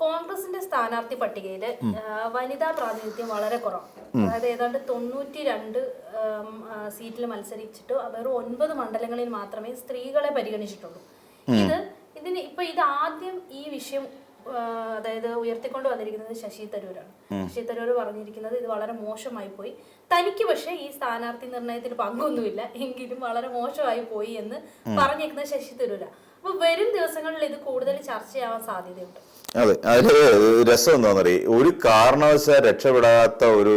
കോൺഗ്രസിന്റെ സ്ഥാനാർത്ഥി പട്ടികയിൽ വനിതാ പ്രാതിനിധ്യം വളരെ കുറവാണ്. അതായത് ഏതാണ്ട് 92 സീറ്റിൽ മത്സരിച്ചിട്ട് വെറും 9 മണ്ഡലങ്ങളിൽ മാത്രമേ സ്ത്രീകളെ പരിഗണിച്ചിട്ടുള്ളൂ. ഇത് ആദ്യം ഈ വിഷയം അതായത് ഉയർത്തിക്കൊണ്ട് വന്നിരിക്കുന്നത് ശശി തരൂരാണ്. ശശി തരൂർ പറഞ്ഞിരിക്കുന്നത് ഇത് വളരെ മോശമായി പോയി, തനിക്ക് പക്ഷേ ഈ സ്ഥാനാർത്ഥി നിർണയത്തിൽ പങ്കൊന്നുമില്ല, എങ്കിലും വളരെ മോശമായി പോയി എന്ന് പറഞ്ഞിരിക്കുന്നത് ശശി തരൂരാണ്. അപ്പൊ വരും ദിവസങ്ങളിൽ ഇത് കൂടുതൽ ചർച്ചയാവാൻ സാധ്യതയുണ്ട്. അതെ, അതില് രസം എന്താണെന്നറിയ, ഒരു കാരണവശാൽ രക്ഷപ്പെടാത്ത ഒരു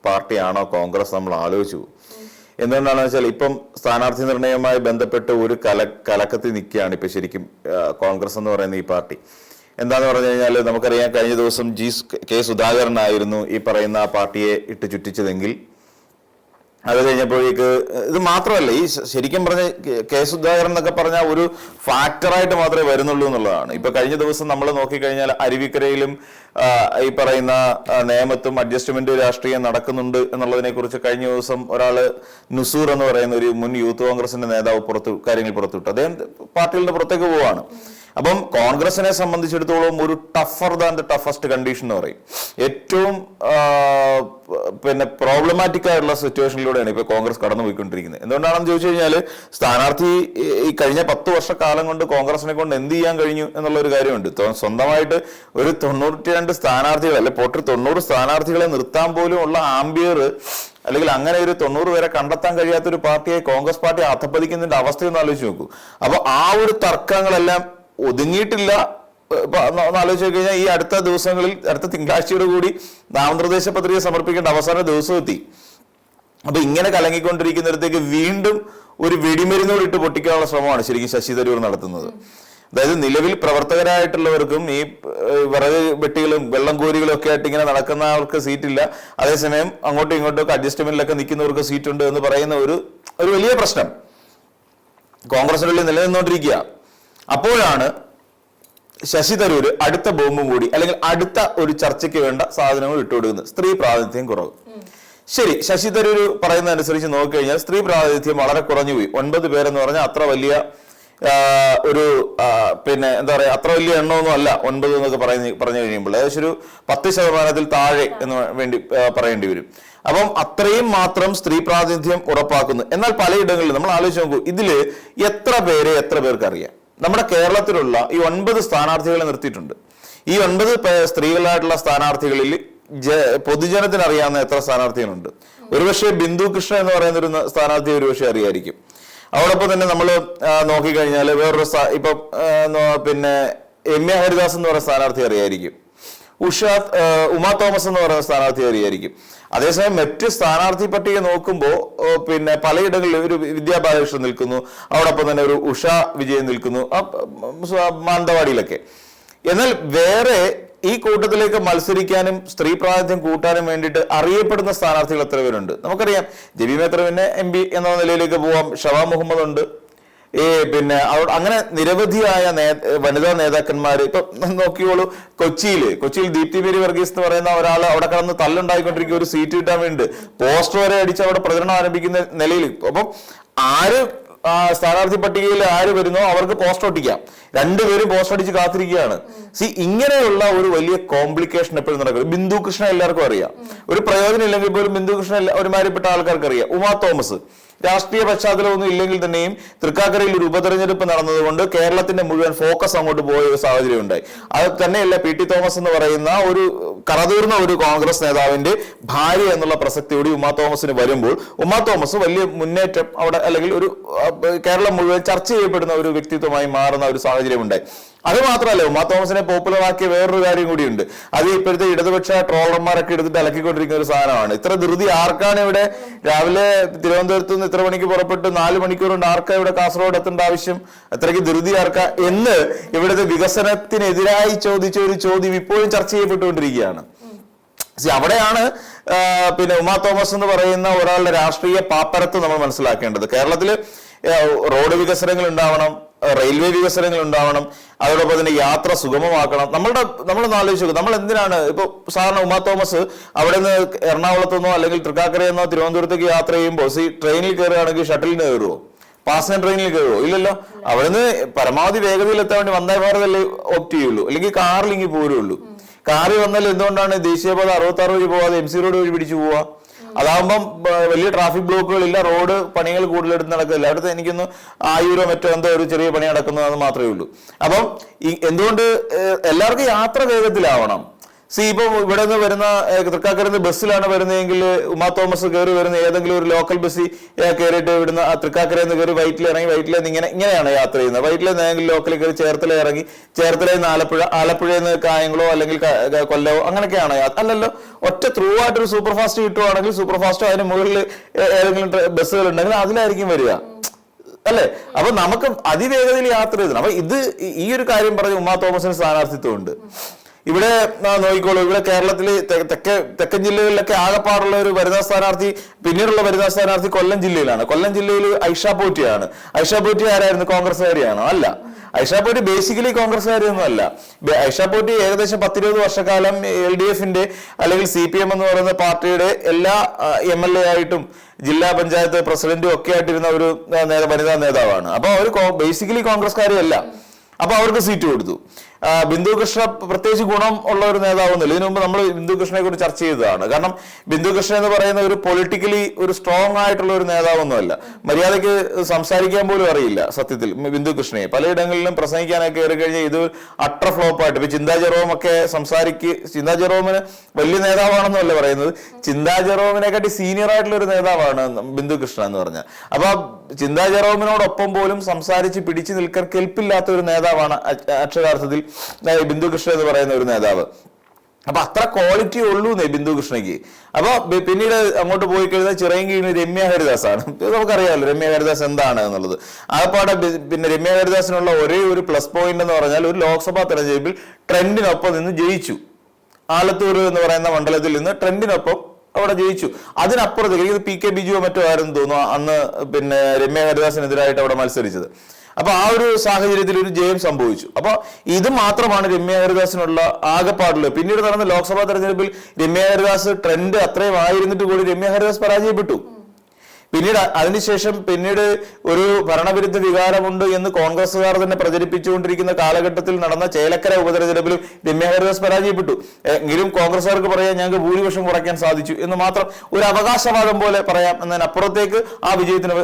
പാർട്ടിയാണോ കോൺഗ്രസ് നമ്മൾ ആലോചിച്ചു. എന്തുകൊണ്ടാണെന്ന് വെച്ചാൽ ഇപ്പം സ്ഥാനാർത്ഥി നിർണയവുമായി ബന്ധപ്പെട്ട് ഒരു കലക്കത്തിൽ നിൽക്കുകയാണ് ഇപ്പൊ ശരിക്കും കോൺഗ്രസ് എന്ന് പറയുന്ന ഈ പാർട്ടി. എന്താന്ന് പറഞ്ഞു കഴിഞ്ഞാൽ നമുക്കറിയാം, കഴിഞ്ഞ ദിവസം കെ സുധാകരനായിരുന്നു ഈ പറയുന്ന ആ പാർട്ടിയെ ഇട്ട് ചുറ്റിച്ചതെങ്കിൽ അത് കഴിഞ്ഞപ്പോഴേക്ക് ഇത് മാത്രമല്ല, ഈ ശരിക്കും പറഞ്ഞ കെ സുധാകരൻ എന്നൊക്കെ പറഞ്ഞാൽ ഒരു ഫാക്ടറായിട്ട് മാത്രമേ വരുന്നുള്ളൂ എന്നുള്ളതാണ്. ഇപ്പൊ കഴിഞ്ഞ ദിവസം നമ്മൾ നോക്കിക്കഴിഞ്ഞാൽ അരുവിക്കരയിലും ഈ പറയുന്ന നിയമത്തും അഡ്ജസ്റ്റ്മെന്റ് രാഷ്ട്രീയം നടക്കുന്നുണ്ട് എന്നുള്ളതിനെ കുറിച്ച് കഴിഞ്ഞ ദിവസം ഒരാള് നുസൂർ എന്ന് പറയുന്ന ഒരു മുൻ യൂത്ത് കോൺഗ്രസിന്റെ നേതാവ് കാര്യങ്ങൾ പുറത്തുവിട്ടു. അദ്ദേഹം പാർട്ടികളുടെ പുറത്തേക്ക് പോവാണ്. അപ്പം കോൺഗ്രസിനെ സംബന്ധിച്ചിടത്തോളം ഒരു tougher than the toughest condition എന്ന് പറയും. ഏറ്റവും പ്രോബ്ലമാറ്റിക് ആയിട്ടുള്ള സിറ്റുവേഷനിലൂടെയാണ് ഇപ്പൊ കോൺഗ്രസ് കടന്നുപോയിക്കൊണ്ടിരിക്കുന്നത്. എന്തുകൊണ്ടാണെന്ന് ചോദിച്ചു കഴിഞ്ഞാൽ സ്ഥാനാർത്ഥി ഈ കഴിഞ്ഞ 10 വർഷക്കാലം കൊണ്ട് കോൺഗ്രസിനെ കൊണ്ട് എന്ത് ചെയ്യാൻ കഴിഞ്ഞു എന്നുള്ള ഒരു കാര്യമുണ്ട്. സ്വന്തമായിട്ട് ഒരു 92 സ്ഥാനാർത്ഥികൾ അല്ലെ 90 സ്ഥാനാർത്ഥികളെ നിർത്താൻ പോലും ഉള്ള ആംബിയർ അല്ലെങ്കിൽ അങ്ങനെ ഒരു 90 പേരെ കണ്ടെത്താൻ കഴിയാത്ത ഒരു പാർട്ടിയെ കോൺഗ്രസ് പാർട്ടി അധപ്പതിക്കുന്നതിന്റെ അവസ്ഥയൊന്നും ആലോചിച്ച് നോക്കൂ. അപ്പൊ ആ ഒരു തർക്കങ്ങളെല്ലാം ഒതുങ്ങിയിട്ടില്ല. ആലോചിച്ച് കഴിഞ്ഞാൽ ഈ അടുത്ത ദിവസങ്ങളിൽ, അടുത്ത തിങ്കളാഴ്ചയോട് കൂടി നാമനിർദ്ദേശ പത്രിക സമർപ്പിക്കേണ്ട അവസാന ദിവസം എത്തി. അപ്പൊ ഇങ്ങനെ കലങ്ങിക്കൊണ്ടിരിക്കുന്നിടത്തേക്ക് വീണ്ടും ഒരു വെടിമരുന്നോട് ഇട്ട് പൊട്ടിക്കാനുള്ള ശ്രമമാണ് ശരിക്കും ശശി തരൂർ നടത്തുന്നത്. അതായത് നിലവിൽ പ്രവർത്തകരായിട്ടുള്ളവർക്കും ഈ വിറക് വെട്ടികളും വെള്ളം കോരികളും ഒക്കെ ആയിട്ട് ഇങ്ങനെ നടക്കുന്നവർക്ക് സീറ്റില്ല, അതേസമയം അങ്ങോട്ടും ഇങ്ങോട്ടും ഒക്കെ അഡ്ജസ്റ്റ്മെന്റിലൊക്കെ നിൽക്കുന്നവർക്ക് സീറ്റുണ്ട് എന്ന് പറയുന്ന ഒരു വലിയ പ്രശ്നം കോൺഗ്രസിനുള്ളിൽ നിലനിന്നുകൊണ്ടിരിക്കുക. അപ്പോഴാണ് ശശി തരൂർ അടുത്ത ബോംബും കൂടി, അല്ലെങ്കിൽ അടുത്ത ഒരു ചർച്ചയ്ക്ക് വേണ്ട സാധനങ്ങൾ ഇട്ടുകൊടുക്കുന്നത് സ്ത്രീ പ്രാതിനിധ്യം കുറവ്. ശരി, ശശി തരൂർ പറയുന്നതനുസരിച്ച് നോക്കിക്കഴിഞ്ഞാൽ സ്ത്രീ പ്രാതിനിധ്യം വളരെ കുറഞ്ഞുപോയി. 9 പേരെന്ന് പറഞ്ഞാൽ അത്ര വലിയ ഒരു എന്താ പറയാ, അത്ര വലിയ എണ്ണമൊന്നും അല്ല 9 എന്നൊക്കെ പറഞ്ഞു കഴിയുമ്പോൾ ഏകദേശം ഒരു 10% താഴെ എന്ന് വേണ്ടി പറയേണ്ടി വരും. അപ്പം അത്രയും മാത്രം സ്ത്രീ പ്രാതിനിധ്യം ഉറപ്പാക്കുന്നു. എന്നാൽ പലയിടങ്ങളിലും നമ്മൾ ആലോചിച്ച് നോക്കൂ, ഇതില് എത്ര പേർക്ക് അറിയാം? നമ്മുടെ കേരളത്തിലുള്ള ഈ 9 സ്ഥാനാർത്ഥികളെ നിർത്തിയിട്ടുണ്ട്. ഈ 9 സ്ത്രീകളായിട്ടുള്ള സ്ഥാനാർത്ഥികളിൽ പൊതുജനത്തിന് അറിയാവുന്ന എത്ര സ്ഥാനാർത്ഥികളുണ്ട്? ഒരുപക്ഷെ ബിന്ദു കൃഷ്ണ എന്ന് പറയുന്ന ഒരു സ്ഥാനാർത്ഥി ഒരുപക്ഷെ അറിയായിരിക്കും. അതോടൊപ്പം തന്നെ നമ്മൾ നോക്കിക്കഴിഞ്ഞാൽ വേറൊരു ഇപ്പൊ രമ്യ ഹരിദാസ് എന്ന് പറയുന്ന സ്ഥാനാർത്ഥി അറിയായിരിക്കും. ഉമാ തോമസ് എന്ന് പറയുന്ന സ്ഥാനാർത്ഥി അറിയായിരിക്കും. അതേസമയം മറ്റ് സ്ഥാനാർത്ഥി പട്ടിക നോക്കുമ്പോൾ പലയിടങ്ങളിലും ഒരു വിദ്യാ ബാലകൃഷ്ണൻ നിൽക്കുന്നു, അതോടൊപ്പം തന്നെ ഒരു ഉഷ വിജയൻ നിൽക്കുന്നു മാനന്തവാടിയിലൊക്കെ. എന്നാൽ വേറെ ഈ കൂട്ടത്തിലേക്ക് മത്സരിക്കാനും സ്ത്രീ പ്രാതിനിധ്യം കൂട്ടാനും വേണ്ടിയിട്ട് അറിയപ്പെടുന്ന സ്ഥാനാർത്ഥികൾ എത്ര പേരുണ്ട്? നമുക്കറിയാം, ജബി മേത്തർ MP എന്ന നിലയിലേക്ക് പോവാം, ഷവാ മുഹമ്മദ് ഉണ്ട്, അങ്ങനെ നിരവധിയായ വനിതാ നേതാക്കന്മാര്. ഇപ്പൊ നോക്കിയോളൂ, കൊച്ചിയിൽ ദീപ്തി മേരി വർഗീസ് എന്ന് പറയുന്ന ഒരാൾ അവിടെ കിടന്ന് തല്ലുണ്ടായിക്കൊണ്ടിരിക്കുന്ന ഒരു സീറ്റ് കിട്ടാൻ വേണ്ടി പോസ്റ്റർ വരെ അടിച്ച് അവിടെ പ്രചരണം ആരംഭിക്കുന്ന നിലയിൽ. അപ്പം സ്ഥാനാർത്ഥി പട്ടികയിൽ ആര് വരുന്നോ അവർക്ക് പോസ്റ്റർ ഒട്ടിക്കാം. 2 പേരും പോസ്റ്റർ അടിച്ച് കാത്തിരിക്കുകയാണ്. ഇങ്ങനെയുള്ള ഒരു വലിയ കോംപ്ലിക്കേഷൻ എപ്പോഴും നടക്കും. ബിന്ദു കൃഷ്ണ എല്ലാവർക്കും അറിയാം, ഒരു പ്രയോജനം ഇല്ലെങ്കിൽ പോലും ബിന്ദു കൃഷ്ണ ഒരുമാതിരിപ്പെട്ട ആൾക്കാർക്ക് അറിയാം. ഉമാ തോമസ് രാഷ്ട്രീയ പശ്ചാത്തലമൊന്നും ഇല്ലെങ്കിൽ തന്നെയും തൃക്കാക്കരയിൽ ഒരു ഉപതെരഞ്ഞെടുപ്പ് നടന്നതുകൊണ്ട് കേരളത്തിന്റെ മുഴുവൻ ഫോക്കസ് അങ്ങോട്ട് പോയ ഒരു സാഹചര്യം ഉണ്ടായി. അത് തന്നെയല്ല, PT തോമസ് എന്ന് പറയുന്ന ഒരു കറതൂർന്ന ഒരു കോൺഗ്രസ് നേതാവിന്റെ ഭാര്യ എന്നുള്ള പ്രസക്തിയോടെ ഉമാ തോമസിന് വരുമ്പോൾ ഉമാ തോമസ് വലിയ മുന്നേറ്റം അവിടെ, അല്ലെങ്കിൽ ഒരു കേരളം മുഴുവൻ ചർച്ച ചെയ്യപ്പെടുന്ന ഒരു വ്യക്തിത്വമായി മാറുന്ന ഒരു സാഹചര്യം ഉണ്ടായി. അത് മാത്രമല്ല, ഉമാ തോമസിനെ പോപ്പുലർ ആക്കിയ വേറൊരു കാര്യം കൂടിയുണ്ട്. അത് ഇപ്പോഴത്തെ ഇടതുപക്ഷ ട്രോളർമാരൊക്കെ എടുത്തിട്ട് അലക്കിക്കൊണ്ടിരിക്കുന്ന ഒരു സാധനമാണ്. ഇത്ര ധൃതി ആർക്കാണ്? ഇവിടെ രാവിലെ തിരുവനന്തപുരത്ത് നിന്ന് ഇത്ര മണിക്ക് പുറപ്പെട്ട് 4 മണിക്കൂർ കൊണ്ട് ആർക്കാ ഇവിടെ കാസർഗോഡ് എത്തേണ്ട ആവശ്യം? അത്രയ്ക്ക് ധൃതി ആർക്കാ എന്ന് ഇവിടുത്തെ വികസനത്തിനെതിരായി ചോദിച്ച ഒരു ചോദ്യം ഇപ്പോഴും ചർച്ച ചെയ്യപ്പെട്ടുകൊണ്ടിരിക്കുകയാണ്. അവിടെയാണ് ഉമാ തോമസ് എന്ന് പറയുന്ന ഒരാളുടെ രാഷ്ട്രീയ പാപ്പരത്ത് നമ്മൾ മനസ്സിലാക്കേണ്ടത്. കേരളത്തില് റോഡ് വികസനങ്ങൾ ഉണ്ടാവണം, റെയിൽവേ വികസനങ്ങൾ ഉണ്ടാവണം, അതോടൊപ്പം തന്നെ യാത്ര സുഗമമാക്കണം. നമ്മളൊന്ന് ആലോചിച്ച് നോക്കും, നമ്മൾ എന്തിനാണ് ഇപ്പൊ സാധാരണ ഉമാ തോമസ് അവിടെ നിന്ന് എറണാകുളത്തുനിന്നോ അല്ലെങ്കിൽ തൃക്കാക്കരയെന്നോ തിരുവനന്തപുരത്തേക്ക് യാത്ര ചെയ്യുമ്പോൾ ട്രെയിനിൽ കയറുകയാണെങ്കിൽ ഷട്ടിലിന് കയറുമോ? പാസഞ്ചർ ട്രെയിനിൽ കയറുമോ? ഇല്ലല്ലോ. അവിടുന്ന് പരമാവധി വേഗതയിൽ എത്താൻ വേണ്ടി വന്ദേ ഭാരതല്ലേ ഓപ്റ്റ് ചെയ്യുള്ളൂ, അല്ലെങ്കിൽ കാറിൽ ഇങ്ങനെ പോരുള്ളൂ. കാറിൽ വന്നാൽ എന്തുകൊണ്ടാണ് ദേശീയപാത 66 വഴി പോവാതെ MC റോഡ് വഴി പിടിച്ചു പോവാ? അതാകുമ്പം വലിയ ട്രാഫിക് ബ്ലോക്കുകളില്ല, റോഡ് പണികൾ കൂടുതലെടുത്ത് നടക്കില്ല. അവിടുത്തെ എനിക്കൊന്ന് 1000 മറ്റോ എന്തോ ഒരു ചെറിയ പണി നടക്കുന്നത്, അത് മാത്രമേ ഉള്ളൂ. അപ്പം എന്തുകൊണ്ട് എല്ലാവർക്കും യാത്ര വേഗത്തിലാവണം. ഇപ്പം ഇവിടെ നിന്ന് വരുന്ന തൃക്കാക്കരന്ന് ബസ്സിലാണ് വരുന്നതെങ്കിൽ ഉമാ തോമസ് കയറി വരുന്ന ഏതെങ്കിലും ഒരു ലോക്കൽ ബസ്സിൽ കയറിയിട്ട് ഇവിടുന്ന് തൃക്കാക്കരയിൽ നിന്ന് കയറി വൈറ്റിൽ ഇറങ്ങി വൈറ്റിൽ നിന്ന് ഇങ്ങനെയാണ് യാത്ര ചെയ്യുന്നത്. വൈറ്റിൽ നിന്ന് ഏതെങ്കിലും ലോക്കലിൽ കയറി ചേർത്തല ഇറങ്ങി ചേർത്തലയിൽ നിന്ന് ആലപ്പുഴയിൽ നിന്ന് കായംകുളോ അല്ലെങ്കിൽ കൊല്ലവോ അങ്ങനെയൊക്കെയാണ്. അല്ലല്ലോ, ഒറ്റ ത്രൂ ആയിട്ടൊരു സൂപ്പർ ഫാസ്റ്റ് കിട്ടുവാണെങ്കിൽ സൂപ്പർ ഫാസ്റ്റോ അതിന് മുകളിൽ ഏതെങ്കിലും ബസ്സുകൾ ഉണ്ടെങ്കിൽ അതിലായിരിക്കും വരിക, അല്ലേ? അപ്പൊ നമുക്ക് അതിവേഗതയിൽ യാത്ര ചെയ്തണം. അപ്പൊ ഈ ഒരു കാര്യം പറഞ്ഞ് ഉമാ തോമസിന് സ്ഥാനാർത്ഥിത്വം ഉണ്ട്. ഇവിടെ നോക്കിക്കോളൂ, ഇവിടെ കേരളത്തിൽ തെക്കൻ ജില്ലകളിലൊക്കെ ആകെപ്പാടുള്ള ഒരു വനിതാ സ്ഥാനാർത്ഥി, പിന്നീടുള്ള വനിതാ സ്ഥാനാർത്ഥി കൊല്ലം ജില്ലയിലാണ്. കൊല്ലം ജില്ലയിൽ ഐഷ പോറ്റിയാണ്. ഐഷ പോറ്റി ആരായിരുന്നു? കോൺഗ്രസ്സുകാരിയാണോ? അല്ല. ഐഷ പോറ്റി ബേസിക്കലി കോൺഗ്രസ്സുകാരിയൊന്നും അല്ല. ഐഷ പോറ്റി ഏകദേശം 10-20 വർഷക്കാലം LDFന്റെ അല്ലെങ്കിൽ CPM എന്ന് പറയുന്ന പാർട്ടിയുടെ എല്ലാ MLA ആയിട്ടും ജില്ലാ പഞ്ചായത്ത് പ്രസിഡന്റും ഒക്കെ ആയിട്ടിരുന്ന ഒരു വനിതാ നേതാവാണ്. അപ്പൊ അവർ ബേസിക്കലി കോൺഗ്രസ്സുകാരിയല്ല. അപ്പൊ അവർക്ക് സീറ്റ് കൊടുത്തു. ബിന്ദു കൃഷ്ണ പ്രത്യേകിച്ച് ഗുണം ഉള്ള ഒരു നേതാവൊന്നുമില്ല. ഇതിനു മുമ്പ് നമ്മൾ ബിന്ദു കൃഷ്ണയെ കുറിച്ച് ചർച്ച ചെയ്തതാണ്. കാരണം ബിന്ദു കൃഷ്ണ എന്ന് പറയുന്ന ഒരു പൊളിറ്റിക്കലി ഒരു സ്ട്രോങ് ആയിട്ടുള്ള ഒരു നേതാവൊന്നുമല്ല. മര്യാദയ്ക്ക് സംസാരിക്കാൻ പോലും അറിയില്ല സത്യത്തിൽ ബിന്ദു കൃഷ്ണയെ. പലയിടങ്ങളിലും പ്രസംഗിക്കാനൊക്കെ കയറി കഴിഞ്ഞാൽ ഇത് അട്ടർ ഫ്ലോപ്പായിട്ട്. ഇപ്പൊ ചിന്താ ജെറോം ഒക്കെ ചിന്താ ജെറോമിന് വലിയ നേതാവാണെന്നല്ല പറയുന്നത്, ചിന്താ ജെറോമിനെക്കാട്ടി സീനിയർ ആയിട്ടുള്ള ഒരു നേതാവാണ് ബിന്ദു കൃഷ്ണ എന്ന് പറഞ്ഞാൽ. അപ്പൊ ചിന്താ ജെറോമിനോടൊപ്പം പോലും സംസാരിച്ച് പിടിച്ചു നിൽക്കാൻ കെൽപ്പില്ലാത്ത ഒരു നേതാവാണ് അക്ഷരാർത്ഥത്തിൽ ബിന്ദു കൃഷ്ണ എന്ന് പറയുന്ന ഒരു നേതാവ്. അപ്പൊ അത്ര ക്വാളിറ്റി ഉള്ളൂ ബിന്ദു കൃഷ്ണയ്ക്ക്. അപ്പൊ പിന്നീട് അങ്ങോട്ട് പോയി കഴിഞ്ഞാൽ ചിറയൻകീഴിൽ രമ്യ ഹരിദാസ് ആണ്. നമുക്കറിയാമല്ലോ രമ്യ ഹരിദാസ് എന്താണ് എന്നുള്ളത്. ആകപ്പാടെ പിന്നെ രമ്യ ഹരിദാസിനുള്ള ഒരേ ഒരു പ്ലസ് പോയിന്റ് എന്ന് പറഞ്ഞാൽ ഒരു ലോക്സഭാ തെരഞ്ഞെടുപ്പിൽ ട്രെൻഡിനൊപ്പം നിന്ന് ജയിച്ചു. ആലത്തൂർ എന്ന് പറയുന്ന മണ്ഡലത്തിൽ നിന്ന് ട്രെൻഡിനൊപ്പം അവിടെ ജയിച്ചു. അതിനപ്പുറത്തേക്ക് PK ബിജുവോ മറ്റോ ആയിരുന്നു തോന്നുന്നു അന്ന് പിന്നെ രമ്യ ഹരിദാസിനെതിരായിട്ട് അവിടെ മത്സരിച്ചത്. അപ്പൊ ആ ഒരു സാഹചര്യത്തിൽ ഒരു ജയം സംഭവിച്ചു. അപ്പൊ ഇത് മാത്രമാണ് രമ്യ ഹരിദാസിനുള്ള ആകെപ്പാടുള്ളത്. പിന്നീട് നടന്ന ലോക്സഭാ തെരഞ്ഞെടുപ്പിൽ രമ്യ ഹരിദാസ് ട്രെൻഡ് അത്രയും ആയിരുന്നിട്ട് കൂടി രമ്യ ഹരിദാസ് പരാജയപ്പെട്ടു. പിന്നീട് ഒരു ഭരണവിരുദ്ധ വികാരമുണ്ട് എന്ന് കോൺഗ്രസ്സുകാർ തന്നെ പ്രചരിപ്പിച്ചുകൊണ്ടിരിക്കുന്ന കാലഘട്ടത്തിൽ നടന്ന ചേലക്കര ഉപതെരഞ്ഞെടുപ്പിലും രമ്യ ഹരിദാസ് പരാജയപ്പെട്ടു. എങ്കിലും കോൺഗ്രസ്സുകാർക്ക് പറയാൻ ഞങ്ങൾക്ക് ഭൂരിപക്ഷം കുറയ്ക്കാൻ സാധിച്ചു എന്ന് മാത്രം ഒരു അവകാശവാദം പോലെ പറയാം. എന്നതിനപ്പുറത്തേക്ക് ആ വിജയത്തിന്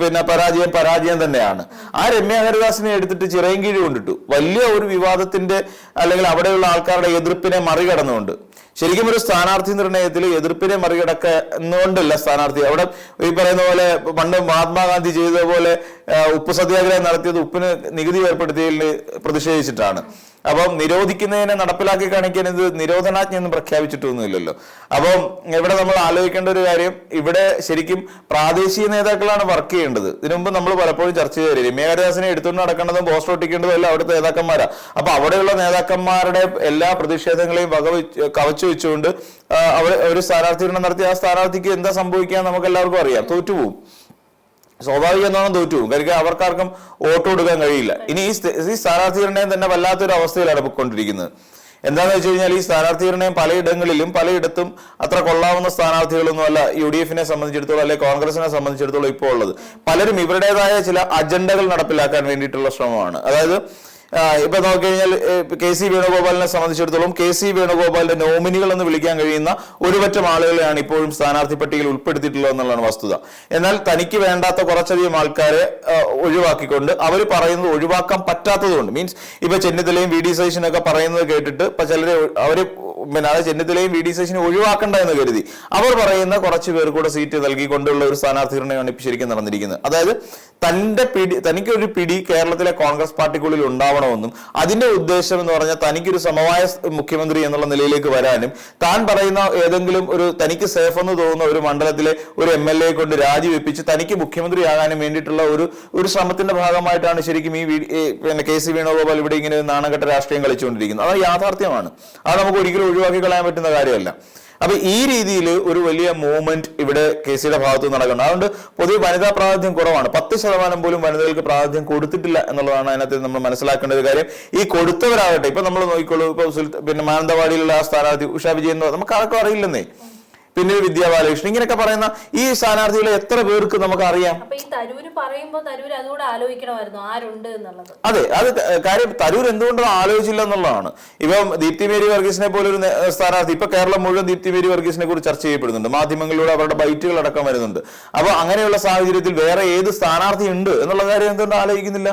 പിന്നെ പരാജയം തന്നെയാണ്. ആ രമ്യ ഹരിദാസിനെ എടുത്തിട്ട് ചിറയൻകീഴ് കൊണ്ടിട്ടു. വലിയ ഒരു വിവാദത്തിന്റെ അല്ലെങ്കിൽ അവിടെയുള്ള ആൾക്കാരുടെ എതിർപ്പിനെ മറികടന്നുകൊണ്ട്, ശരിക്കും ഒരു സ്ഥാനാർത്ഥി നിർണയത്തിൽ എതിർപ്പിനെ മറികടക്കുന്നുകൊണ്ടല്ല സ്ഥാനാർത്ഥി. അവിടെ ഈ പറയുന്ന പോലെ പണ്ട് മഹാത്മാഗാന്ധി ചെയ്ത പോലെ ഉപ്പ് സത്യാഗ്രഹം നടത്തിയത് ഉപ്പിന് നികുതി ഏർപ്പെടുത്തിയതിൽ പ്രതിഷേധിച്ചിട്ടാണ്. അപ്പം നിരോധിക്കുന്നതിനെ നടപ്പിലാക്കി കാണിക്കാൻ ഇത് നിരോധനാജ്ഞ ഒന്നും പ്രഖ്യാപിച്ചിട്ടൊന്നുമില്ലല്ലോ. അപ്പം ഇവിടെ നമ്മൾ ആലോചിക്കേണ്ട ഒരു കാര്യം, ഇവിടെ ശരിക്കും പ്രാദേശിക നേതാക്കളാണ് വർക്ക് ചെയ്യേണ്ടത്. ഇതിനു മുമ്പ് നമ്മൾ പലപ്പോഴും ചർച്ച ചെയ്തു രമ്യ ഹരിദാസിനെ എടുത്തുകൊണ്ട് നടക്കേണ്ടതും പോസ്റ്റർ ഒട്ടിക്കേണ്ടതും എല്ലാം അവിടുത്തെ നേതാക്കന്മാരാ. അപ്പൊ അവിടെയുള്ള നേതാക്കന്മാരുടെ എല്ലാ പ്രതിഷേധങ്ങളെയും കവച്ചു വെച്ചുകൊണ്ട് ഒരു സ്ഥാനാർത്ഥീകരണം നടത്തി ആ സ്ഥാനാർത്ഥിക്ക് എന്താ സംഭവിക്കുക നമുക്ക് എല്ലാവർക്കും അറിയാം, തോറ്റുപോകും. സ്വാഭാവികം എന്നാണ് തോറ്റുപോകും. കാര്യം അവർക്കാർക്കും വോട്ട് കൊടുക്കാൻ കഴിയില്ല. ഇനി ഈ സ്ഥാനാർത്ഥി നിർണയം തന്നെ വല്ലാത്തൊരു അവസ്ഥയിലാണ് പോയിക്കൊണ്ടിരിക്കുന്നത്. എന്താണെന്ന് വെച്ച് കഴിഞ്ഞാൽ ഈ സ്ഥാനാർത്ഥി നിർണയം പലയിടത്തും അത്ര കൊള്ളാവുന്ന സ്ഥാനാർത്ഥികളൊന്നും അല്ല UDFനെ സംബന്ധിച്ചിടത്തോളം അല്ലെങ്കിൽ കോൺഗ്രസിനെ സംബന്ധിച്ചിടത്തോളം ഇപ്പോൾ ഉള്ളത്. പലരും ഇവരുടേതായ ചില അജണ്ടകൾ നടപ്പിലാക്കാൻ വേണ്ടിയിട്ടുള്ള ശ്രമമാണ്. അതായത് ഇപ്പൊ നോക്കിക്കഴിഞ്ഞാൽ KC വേണുഗോപാലിനെ സംബന്ധിച്ചിടത്തോളം KC വേണുഗോപാലിന്റെ നോമിനികൾ എന്ന് വിളിക്കാൻ കഴിയുന്ന ഒരുപറ്റം ആളുകളെയാണ് ഇപ്പോഴും സ്ഥാനാർത്ഥി പട്ടികയിൽ ഉൾപ്പെടുത്തിയിട്ടുള്ളത് എന്നുള്ളതാണ് വസ്തുത. എന്നാൽ തനിക്ക് വേണ്ടാത്ത കുറച്ചധികം ആൾക്കാരെ ഒഴിവാക്കിക്കൊണ്ട് അവർ പറയുന്നത് ഒഴിവാക്കാൻ പറ്റാത്തതുകൊണ്ട്, മീൻസ് ഇപ്പൊ ചെന്നിത്തലയും VD സതീശനൊക്കെ പറയുന്നത് കേട്ടിട്ട് ഇപ്പൊ ചിലര് അവര് അത് ചെന്നിത്തലയും VD സതീശനെ ഒഴിവാക്കണ്ട എന്ന് കരുതി അവർ പറയുന്ന കുറച്ച് പേർ കൂടെ സീറ്റ് നൽകിക്കൊണ്ടുള്ള ഒരു സ്ഥാനാർത്ഥി നിർണ്ണയമാണ് ഇപ്പൊ ശരിക്കും നടന്നിരിക്കുന്നത്. അതായത് തനിക്കൊരു പിടി കേരളത്തിലെ കോൺഗ്രസ് പാർട്ടിക്കുള്ളിൽ ഉണ്ടാവണമെന്നും അതിന്റെ ഉദ്ദേശം എന്ന് പറഞ്ഞാൽ തനിക്കൊരു സമവായ മുഖ്യമന്ത്രി എന്നുള്ള നിലയിലേക്ക് വരാനും താൻ പറയുന്ന ഏതെങ്കിലും ഒരു തനിക്ക് സേഫ് എന്ന് തോന്നുന്ന ഒരു മണ്ഡലത്തിലെ ഒരു MLA കൊണ്ട് രാജിവെപ്പിച്ച് തനിക്ക് മുഖ്യമന്ത്രിയാകാനും വേണ്ടിയിട്ടുള്ള ഒരു ശ്രമത്തിന്റെ ഭാഗമായിട്ടാണ് ശരിക്കും ഈ KC വേണുഗോപാൽ ഇവിടെ ഇങ്ങനെ നാണംകെട്ട രാഷ്ട്രീയം കളിച്ചുകൊണ്ടിരിക്കുന്നത്. അത് യാഥാർത്ഥ്യമാണ്. അത് നമുക്ക് ഒരിക്കലും ഒഴിവാക്കി കളയാൻ പറ്റുന്ന കാര്യമല്ല. അപ്പൊ ഈ രീതിയിൽ ഒരു വലിയ മൂവ്മെന്റ് ഇവിടെ KCയുടെ ഭാഗത്ത് നടക്കണം. അതുകൊണ്ട് പൊതുവെ വനിതാ പ്രാതിനിധ്യം കുറവാണ്. 10% പോലും വനിതകൾക്ക് പ്രാതിനിധ്യം കൊടുത്തിട്ടില്ല എന്നുള്ളതാണ് അതിനകത്ത് നമ്മൾ മനസ്സിലാക്കേണ്ട ഒരു കാര്യം. ഈ കൊടുത്തവരാകട്ടെ, ഇപ്പൊ നമ്മൾ നോക്കിക്കോളൂ, ഇപ്പൊ പിന്നെ മാനന്തവാടിയിലുള്ള ആ സ്ഥാനാർത്ഥി ഉഷ വിജയൻ നമുക്ക് ആർക്കും അറിയില്ലെന്നേ. പിന്നെ വിദ്യാ ബാലകൃഷ്ണൻ, ഇങ്ങനെയൊക്കെ പറയുന്ന ഈ സ്ഥാനാർത്ഥികളെ എത്ര പേർക്ക് നമുക്ക് അറിയാം? അപ്പൊ ഈ തരൂര് പറയുമ്പോ തരൂര് അതുകൂടെ ആലോചിക്കണമായിരുന്നു ആരുണ്ട് എന്നുള്ളത്. അതെ, അത് കാര്യം തരൂർ എന്തുകൊണ്ടും ആലോചിച്ചില്ല എന്നുള്ളതാണ്. ഇപ്പം ദീപ്തി മേരി വർഗീസിനെ പോലെ ഒരു സ്ഥാനാർത്ഥി, ഇപ്പൊ കേരളം മുഴുവൻ ദീപ്തി മേരി വർഗീസിനെ കുറിച്ച് ചർച്ച ചെയ്യപ്പെടുന്നുണ്ട്, മാധ്യമങ്ങളിലൂടെ അവരുടെ ബൈറ്റുകൾ അടക്കം വരുന്നുണ്ട്. അപ്പൊ അങ്ങനെയുള്ള സാഹചര്യത്തിൽ വേറെ ഏത് സ്ഥാനാർത്ഥി ഉണ്ട് എന്നുള്ള കാര്യം എന്തുകൊണ്ട് ആലോചിക്കുന്നില്ല?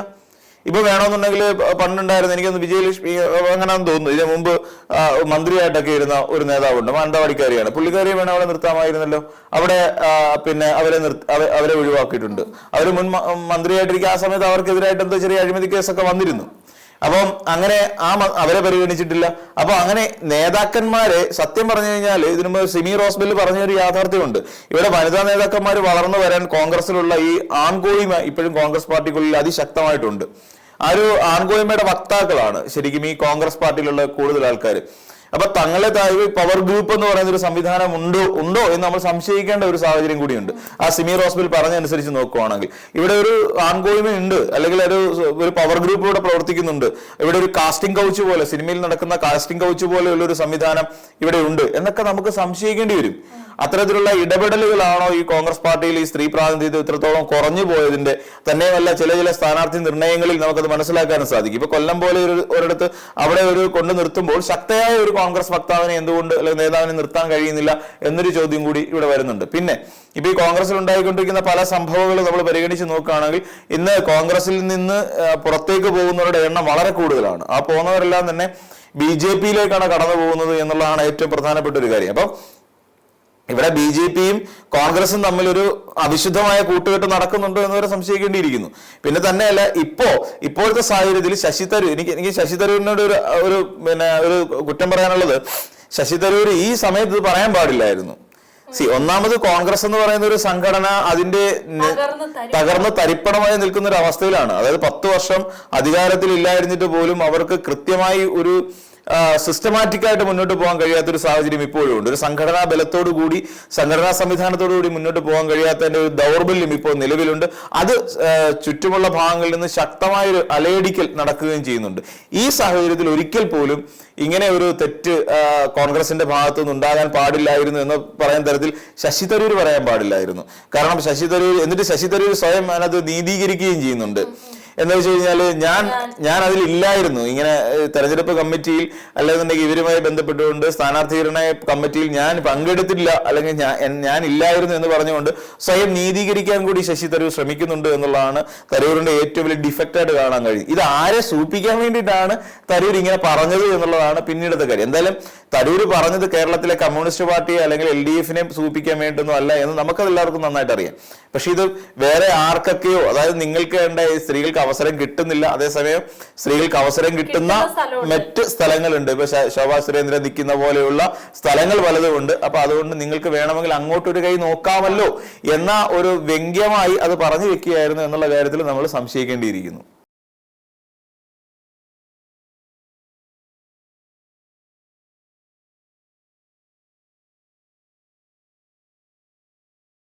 ഇപ്പൊ വേണമെന്നുണ്ടെങ്കിൽ പണ്ടുണ്ടായിരുന്നു, എനിക്കൊന്ന് വിജയലക്ഷ്മി അങ്ങനെയാണെന്ന് തോന്നുന്നു, ഇതിനു മുമ്പ് മന്ത്രിയായിട്ടൊക്കെ ഇരുന്ന ഒരു നേതാവുണ്ട്, മാനന്തവാടിക്കാരിയാണ്, പുള്ളിക്കാരിയെ വേണം അവിടെ നിർത്താമായിരുന്നല്ലോ. അവിടെ പിന്നെ അവരെ ഒഴിവാക്കിയിട്ടുണ്ട്. അവർ മുൻ മന്ത്രിയായിട്ടിരിക്കുക, ആ സമയത്ത് അവർക്കെതിരായിട്ട് എന്തോ ചെറിയ അഴിമതി കേസൊക്കെ വന്നിരുന്നു. അപ്പം അങ്ങനെ അവരെ പരിഗണിച്ചിട്ടില്ല. അപ്പൊ അങ്ങനെ നേതാക്കന്മാരെ സത്യം പറഞ്ഞു കഴിഞ്ഞാൽ ഇതിനു മുമ്പ് സിമി റോസ്ബെൽ പറഞ്ഞ ഒരു യാഥാർത്ഥ്യമുണ്ട്. ഇവിടെ വനിതാ നേതാക്കന്മാർ വളർന്നു വരാൻ കോൺഗ്രസിലുള്ള ഈ ആൺകോഴിമ ഇപ്പോഴും കോൺഗ്രസ് പാർട്ടിക്കുള്ളിൽ അതിശക്തമായിട്ടുണ്ട്. ആ ഒരു ആൺകോഴിമയുടെ വക്താക്കളാണ് ശരിക്കും ഈ കോൺഗ്രസ് പാർട്ടിയിലുള്ള കൂടുതൽ ആൾക്കാർ. അപ്പൊ തങ്ങളെ താഴെ പവർ ഗ്രൂപ്പ് എന്ന് പറയുന്ന ഒരു സംവിധാനം ഉണ്ടോ എന്ന് നമ്മൾ സംശയിക്കേണ്ട ഒരു സാഹചര്യം കൂടിയുണ്ട്. ആ സിമി റോസ്ബെൽ പറഞ്ഞനുസരിച്ച് നോക്കുവാണെങ്കിൽ ഇവിടെ ഒരു ആൺകോഴിമ ഉണ്ട്, അല്ലെങ്കിൽ ഒരു പവർ ഗ്രൂപ്പ് ഇവിടെ പ്രവർത്തിക്കുന്നുണ്ട്. ഇവിടെ ഒരു കാസ്റ്റിംഗ് കൗച്ച് പോലെ, സിനിമയിൽ നടക്കുന്ന കാസ്റ്റിംഗ് കൗച്ച് പോലെയുള്ള ഒരു സംവിധാനം ഇവിടെ ഉണ്ട് എന്നൊക്കെ നമുക്ക് സംശയിക്കേണ്ടി വരും. അത്തരത്തിലുള്ള ഇടപെടലുകളാണോ ഈ കോൺഗ്രസ് പാർട്ടിയിൽ ഈ സ്ത്രീ പ്രാതിനിധ്യം ഇത്രത്തോളം കുറഞ്ഞു പോയതിന്റെ? തന്നെയുമല്ല, ചില സ്ഥാനാർത്ഥി നിർണയങ്ങളിൽ നമുക്കത് മനസ്സിലാക്കാനും സാധിക്കും. ഇപ്പൊ കൊല്ലം പോലെ ഒരിടത്ത് അവിടെ കൊണ്ടു നിർത്തുമ്പോൾ ശക്തയായ ഒരു കോൺഗ്രസ് വക്താവിനെ എന്തുകൊണ്ട് അല്ലെങ്കിൽ നേതാവിനെ നിർത്താൻ കഴിയുന്നില്ല എന്നൊരു ചോദ്യം കൂടി ഇവിടെ വരുന്നുണ്ട്. പിന്നെ ഇപ്പൊ ഈ കോൺഗ്രസിൽ ഉണ്ടായിക്കൊണ്ടിരിക്കുന്ന പല സംഭവങ്ങളും നമ്മൾ പരിഗണിച്ച് നോക്കുകയാണെങ്കിൽ ഇന്ന് കോൺഗ്രസിൽ നിന്ന് പുറത്തേക്ക് പോകുന്നവരുടെ എണ്ണം വളരെ കൂടുതലാണ്. ആ പോകുന്നവരെല്ലാം തന്നെ BJP-യിലേക്കാണ് കടന്നു പോകുന്നത് എന്നുള്ളതാണ് ഏറ്റവും പ്രധാനപ്പെട്ട ഒരു കാര്യം. അപ്പം ഇവിടെ BJP-യും കോൺഗ്രസും തമ്മിൽ ഒരു അവിശുദ്ധമായ കൂട്ടുകെട്ട് നടക്കുന്നുണ്ടോ എന്നവരെ സംശയിക്കേണ്ടിയിരിക്കുന്നു. പിന്നെ തന്നെയല്ല, ഇപ്പോഴത്തെ സാഹചര്യത്തിൽ ശശി തരൂർ, എനിക്ക് ശശി തരൂരിനോട് ഒരു കുറ്റം പറയാനുള്ളത്, ശശി തരൂർ ഈ സമയത്ത് ഇത് പറയാൻ പാടില്ലായിരുന്നു. ഒന്നാമത് കോൺഗ്രസ് എന്ന് പറയുന്ന ഒരു സംഘടന അതിന്റെ തകർന്ന് തരിപ്പണമായി നിൽക്കുന്ന ഒരു അവസ്ഥയിലാണ്. അതായത് 10 വർഷം അധികാരത്തിൽ ഇല്ലായിരുന്നിട്ട് പോലും അവർക്ക് കൃത്യമായി ഒരു സിസ്റ്റമാറ്റിക് ആയിട്ട് മുന്നോട്ട് പോകാൻ കഴിയാത്തൊരു സാഹചര്യം ഇപ്പോഴും ഉണ്ട്. ഒരു സംഘടനാ ബലത്തോടു കൂടി, സംഘടനാ സംവിധാനത്തോടു കൂടി മുന്നോട്ട് പോകാൻ കഴിയാത്തതിന്റെ ഒരു ദൗർബല്യം ഇപ്പോൾ നിലവിലുണ്ട്. അത് ചുറ്റുമുള്ള ഭാഗങ്ങളിൽ നിന്ന് ശക്തമായൊരു അലയടിക്കൽ നടക്കുകയും ചെയ്യുന്നുണ്ട്. ഈ സാഹചര്യത്തിൽ ഒരിക്കൽ പോലും ഇങ്ങനെ ഒരു തെറ്റ് കോൺഗ്രസിന്റെ ഭാഗത്തു നിന്ന് ഉണ്ടാകാൻ പാടില്ലായിരുന്നു എന്ന് പറയുന്ന തരത്തിൽ ശശി തരൂർ പറയാൻ പാടില്ലായിരുന്നു. കാരണം ശശി തരൂർ സ്വയം അത് നീതീകരിക്കുകയും ചെയ്യുന്നുണ്ട്. എന്താ വെച്ച് കഴിഞ്ഞാല് ഞാൻ അതിലില്ലായിരുന്നു, ഇങ്ങനെ തെരഞ്ഞെടുപ്പ് കമ്മിറ്റിയിൽ അല്ലെന്നുണ്ടെങ്കിൽ ഇവരുമായി ബന്ധപ്പെട്ടുകൊണ്ട് സ്ഥാനാർത്ഥി നിർണയ കമ്മിറ്റിയിൽ ഞാൻ പങ്കെടുത്തില്ല, അല്ലെങ്കിൽ ഞാൻ ഇല്ലായിരുന്നു എന്ന് പറഞ്ഞുകൊണ്ട് സ്വയം നീതീകരിക്കാൻ കൂടി ശശി തരൂർ ശ്രമിക്കുന്നുണ്ട് എന്നുള്ളതാണ് തരൂരിന്റെ ഏറ്റവും വലിയ ഡിഫക്റ്റായിട്ട് കാണാൻ കഴിയും. ഇത് ആരെ സൂചിപ്പിക്കാൻ വേണ്ടിയിട്ടാണ് തരൂർ ഇങ്ങനെ പറഞ്ഞത് എന്നുള്ളതാണ് പിന്നീടത്തെ കാര്യം. എന്തായാലും തരൂർ പറഞ്ഞത് കേരളത്തിലെ കമ്മ്യൂണിസ്റ്റ് പാർട്ടിയെ അല്ലെങ്കിൽ LDF-നെ സൂചിപ്പിക്കാൻ വേണ്ടിയൊന്നും അല്ല എന്ന് നമുക്കത് എല്ലാവർക്കും നന്നായിട്ട് അറിയാം. പക്ഷെ ഇത് വേറെ ആർക്കൊക്കെയോ, അതായത് നിങ്ങൾക്ക് വേണ്ട സ്ത്രീകൾക്ക് അവസരം കിട്ടുന്നില്ല, അതേസമയം സ്ത്രീകൾക്ക് അവസരം കിട്ടുന്ന മറ്റ് സ്ഥലങ്ങളുണ്ട്. ഇപ്പൊ ശോഭാ സുരേന്ദ്രൻ നിൽക്കുന്ന പോലെയുള്ള സ്ഥലങ്ങൾ പലതുമുണ്ട്. അപ്പൊ അതുകൊണ്ട് നിങ്ങൾക്ക് വേണമെങ്കിൽ അങ്ങോട്ടൊരു കൈ നോക്കാമല്ലോ എന്ന ഒരു വ്യംഗ്യമായി അത് പറഞ്ഞു വെക്കുകയായിരുന്നു എന്നുള്ള കാര്യത്തിൽ നമ്മൾ സംശയിക്കേണ്ടിയിരിക്കുന്നു.